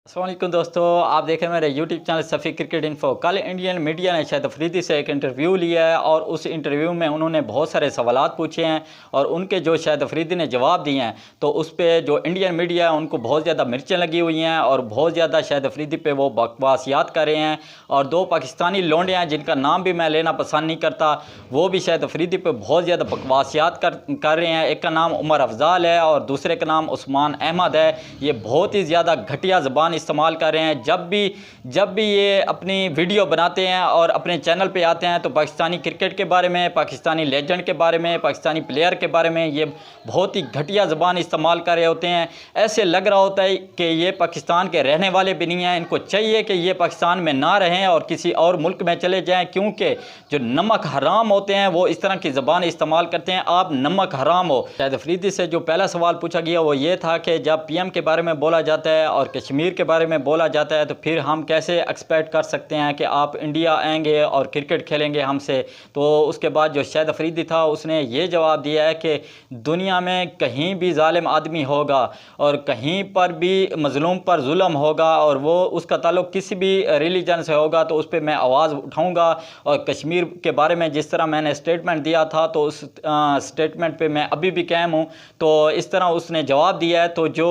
अस्सलाम वालेकुम दोस्तों, आप देख रहे हैं मेरे YouTube channel Safi cricket info. कल इंडियन मीडिया ने शाहिद अफरीदी से एक इंटरव्यू लिया है और उस इंटरव्यू में उन्होंने बहुत सारे सवालात पूछे हैं और उनके जो शाहिद अफरीदी ने जवाब दिए हैं तो उस पर जो इंडियन मीडिया है उनको बहुत ज़्यादा मिर्चें लगी हुई हैं और बहुत ज़्यादा शाहिद अफरीदी पे वो बकवासियात कर रहे हैं। और दो पाकिस्तानी लौंडे हैं जिनका नाम भी मैं लेना पसंद नहीं करता, वो भी शाहिद अफरीदी पे बहुत ज़्यादा बकवासियात कर रहे हैं। एक का नाम उमर अफजाल है और दूसरे का नाम उस्मान अहमद है। ये बहुत ही ज़्यादा घटिया ज़बान इस्तेमाल कर रहे हैं। जब भी ये अपनी वीडियो बनाते हैं और अपने चैनल पे आते हैं तो पाकिस्तानी क्रिकेट के बारे में, पाकिस्तानी लेजेंड के बारे में, पाकिस्तानी प्लेयर के बारे में ये बहुत ही घटिया ज़बान इस्तेमाल कर रहे होते हैं। ऐसे लग रहा होता है कि ये पाकिस्तान के रहने वाले भी नहीं हैं। इनको चाहिए कि ये पाकिस्तान में ना रहें और किसी और मुल्क में चले जाएँ, क्योंकि जो नमक हराम होते हैं वो इस तरह की ज़बान इस्तेमाल करते हैं। आप नमक हराम हो। शाहिद अफरीदी से जो पहला सवाल पूछा गया वो ये था कि जब PM के बारे में बोला जाता है और कश्मीर के बारे में बोला जाता है तो फिर हम कैसे एक्सपेक्ट कर सकते हैं कि आप इंडिया आएंगे और क्रिकेट खेलेंगे हमसे। तो उसके बाद जो शाहिद अफरीदी था उसने ये जवाब दिया है कि दुनिया में कहीं भी जालिम आदमी होगा और कहीं पर भी मजलूम पर जुल्म होगा और वो उसका ताल्लुक़ किसी भी रिलीजन से होगा तो उस पर मैं आवाज़ उठाऊँगा। और कश्मीर के बारे में जिस तरह मैंने स्टेटमेंट दिया था तो उस स्टेटमेंट पर मैं अभी भी कायम हूँ। तो इस तरह उसने जवाब दिया है। तो जो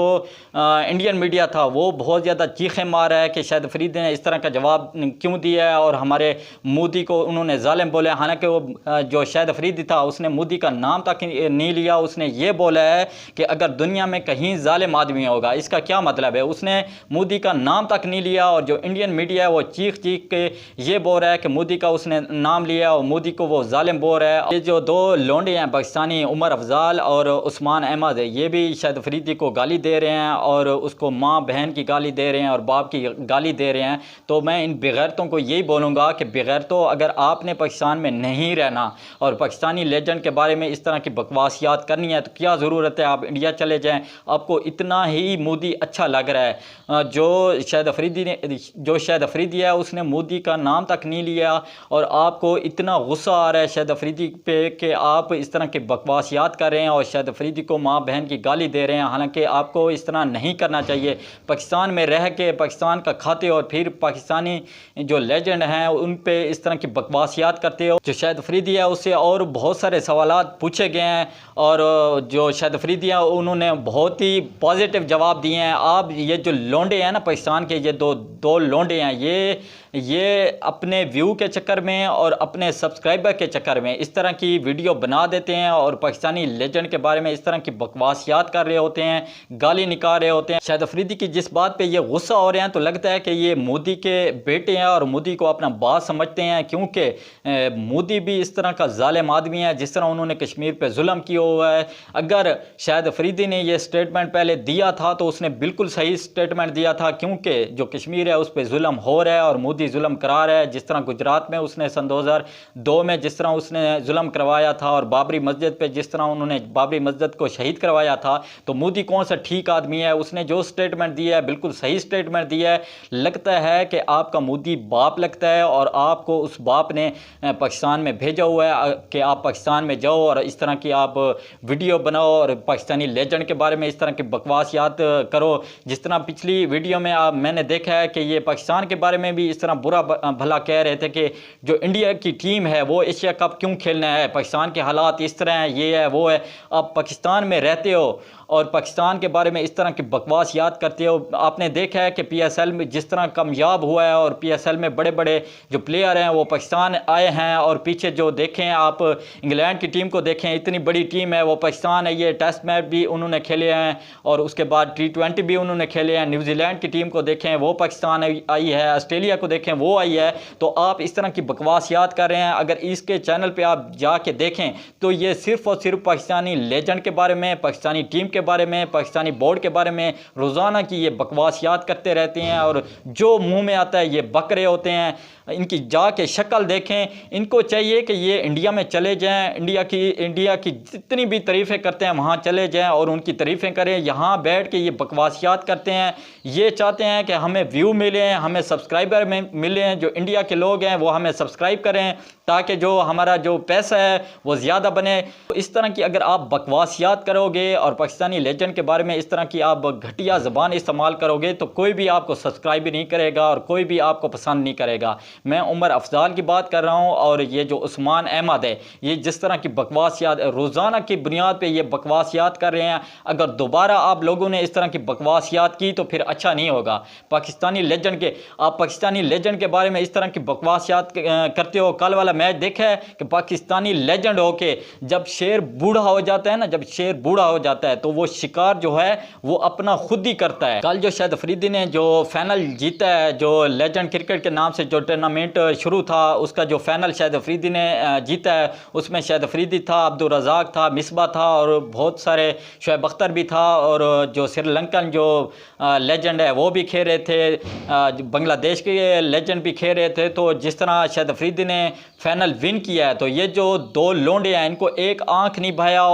इंडियन मीडिया था वो बहुत ज़्यादा चीखें मार रहा है कि शाहिद अफरीदी ने इस तरह का जवाब क्यों दिया है और हमारे मोदी को उन्होंने जालिम बोला। हालांकि वो जो शाहिद अफरीदी था उसने मोदी का नाम तक नहीं लिया। उसने ये बोला है कि अगर दुनिया में कहीं जालिम आदमी होगा, इसका क्या मतलब है? उसने मोदी का नाम तक नहीं लिया और जो इंडियन मीडिया है वो चीख के ये बोल रहा है कि मोदी का उसने नाम लिया और मोदी को वो जालिम बोल रहा है। ये जो दो लौंडे हैं पाकिस्तानी, उमर अफजाल और उस्मान अहमद, ये भी शाहिद अफरीदी को गाली दे रहे हैं और उसको माँ बहन की गाली दे रहे हैं और बाप की गाली दे रहे हैं। तो मैं इन बेगैरतों को यही बोलूँगा कि बेगैरतों, अगर आपने पाकिस्तान में नहीं रहना और पाकिस्तानी लेजेंड के बारे में इस तरह की बकवासियात करनी है तो क्या ज़रूरत है आप इंडिया चले जाएं। आपको इतना ही मोदी अच्छा लग रहा है। जो शाहिद अफरीदी है उसने मोदी का नाम तक नहीं लिया और आपको इतना गुस्सा आ रहा है शाहिद अफरीदी पे कि आप इस तरह की बकवासियात कर रहे हैं और शाहिद अफरीदी को माँ बहन की गाली दे रहे हैं। हालांकि आपको इस तरह नहीं करना चाहिए। पाकिस्तान में रह के पाकिस्तान का खाते और फिर पाकिस्तानी जो लेजेंड हैं उन पे इस तरह की बकवासियात करते हो। जो शाहिद अफरीदी है उससे और बहुत सारे सवालात पूछे गए हैं और जो शाहिद अफरीदी है उन्होंने बहुत ही पॉजिटिव जवाब दिए हैं। आप ये जो लौंडे हैं ना पाकिस्तान के, ये दो लौंडे हैं, ये अपने व्यू के चक्कर में और अपने सब्सक्राइबर के चक्कर में इस तरह की वीडियो बना देते हैं और पाकिस्तानी लेजेंड के बारे में इस तरह की बकवासियात कर रहे होते हैं, गाली निकाल रहे होते हैं। शाहिद अफरीदी की जिस बात पे ये गुस्सा हो रहे हैं तो लगता है कि ये मोदी के बेटे हैं और मोदी को अपना बात समझते हैं, क्योंकि मोदी भी इस तरह का जालिम आदमी है जिस तरह उन्होंने कश्मीर पे जुल्म किया हुआ है। अगर शाहिद अफरीदी ने ये स्टेटमेंट पहले दिया था तो उसने बिल्कुल सही स्टेटमेंट दिया था, क्योंकि जो कश्मीर है उस पर जुल्म हो रहा है और मोदी जुल्म करा रहा है। जिस तरह गुजरात में उसने सन 2002 में जिस तरह उसने जुल्म करवाया था और बाबरी मस्जिद पे जिस तरह उन्होंने बाबरी मस्जिद को शहीद करवाया था, तो मोदी कौन सा ठीक आदमी है? उसने जो स्टेटमेंट दिया है बिल्कुल सही स्टेटमेंट दिया है। लगता है कि आपका मोदी बाप लगता है और आपको उस बाप ने पाकिस्तान में भेजा हुआ है कि आप पाकिस्तान में जाओ और इस तरह की आप वीडियो बनाओ और पाकिस्तानी लेजेंड के बारे में इस तरह की बकवासियात करो। जिस तरह पिछली वीडियो में मैंने देखा है कि ये पाकिस्तान के बारे में भी इस तरह बुरा भला कह रहे थे कि जो इंडिया की टीम है वो एशिया कप क्यों खेलना है, पाकिस्तान के हालात इस तरह हैं, ये है वो है। आप पाकिस्तान में रहते हो और पाकिस्तान के बारे में इस तरह की बकवास याद करते हो। आपने देखा है कि PSL में जिस तरह कामयाब हुआ है और PSL में बड़े बड़े जो प्लेयर हैं वो पाकिस्तान आए हैं और पीछे जो देखें आप इंग्लैंड की टीम को देखें, इतनी बड़ी टीम है वो पाकिस्तान है। ये टेस्ट मैच भी उन्होंने खेले हैं और उसके बाद T20 भी उन्होंने खेले हैं। न्यूजीलैंड की टीम को देखें वो पाकिस्तान आई है, ऑस्ट्रेलिया को देखें वो आई है। तो आप इस तरह की बकवास याद कर रहे हैं। अगर इसके चैनल पर आप जाके देखें तो ये सिर्फ और सिर्फ पाकिस्तानी लेजेंड के बारे में, पाकिस्तानी टीम के बारे में, पाकिस्तानी बोर्ड के बारे में रोज़ाना की ये बकवास याद करते रहते हैं और जो मुंह में आता है ये बक रहे होते हैं। इनकी जाके शक्ल देखें। इनको चाहिए कि ये इंडिया में चले जाएं, इंडिया की जितनी भी तारीफ़ें करते हैं वहाँ चले जाएं और उनकी तारीफ़ें करें। यहाँ बैठ के ये बकवासियात करते हैं, ये चाहते हैं कि हमें व्यू मिले, हमें सब्सक्राइबर मिले, जो इंडिया के लोग हैं वो हमें सब्सक्राइब करें ताकि जो हमारा जो पैसा है वो ज़्यादा बने। तो इस तरह की अगर आप बकवासियात करोगे और पाकिस्तानी लेजेंड के बारे में इस तरह की आप घटिया ज़बान इस्तेमाल करोगे तो कोई भी आपको सब्सक्राइब भी नहीं करेगा और कोई भी आपको पसंद नहीं करेगा। मैं उमर अफजाल की बात कर रहा हूँ और ये जो उस्मान अहमद है, ये जिस तरह की बकवासियात रोज़ाना की बुनियाद पर ये बकवासियात कर रहे हैं, अगर दोबारा आप लोगों ने इस तरह की बकवासियात की तो फिर अच्छा नहीं होगा। पाकिस्तानी लेजेंड के बारे में इस तरह की बकवासियात करते हो। कल वाला मैच देखा है कि पाकिस्तानी लेजेंड होके जब शेर बूढ़ा हो जाता है ना, जब शेर बूढ़ा हो जाता है तो वो शिकार जो है वो अपना खुद ही करता है। कल जो शाहिद अफरीदी ने जो फाइनल जीता है, जो लेजेंड क्रिकेट के नाम से जो टूर्नामेंट शुरू था उसका जो फाइनल शाहिद अफरीदी ने जीता है, उसमें शाहिद अफरीदी था, अब्दुल रज़ाक था, मिसबा था और बहुत सारे शोएब अख्तर भी था और जो श्रीलंकन जो लेजेंड है वो भी खेल रहे थे, बांग्लादेश के लेजेंड भी खेल रहे थे। तो जिस तरह शाहिद अफरीदी ने फाइनल विन किया है तो ये जो दो लोंडे हैं इनको एक आंख नहीं भाया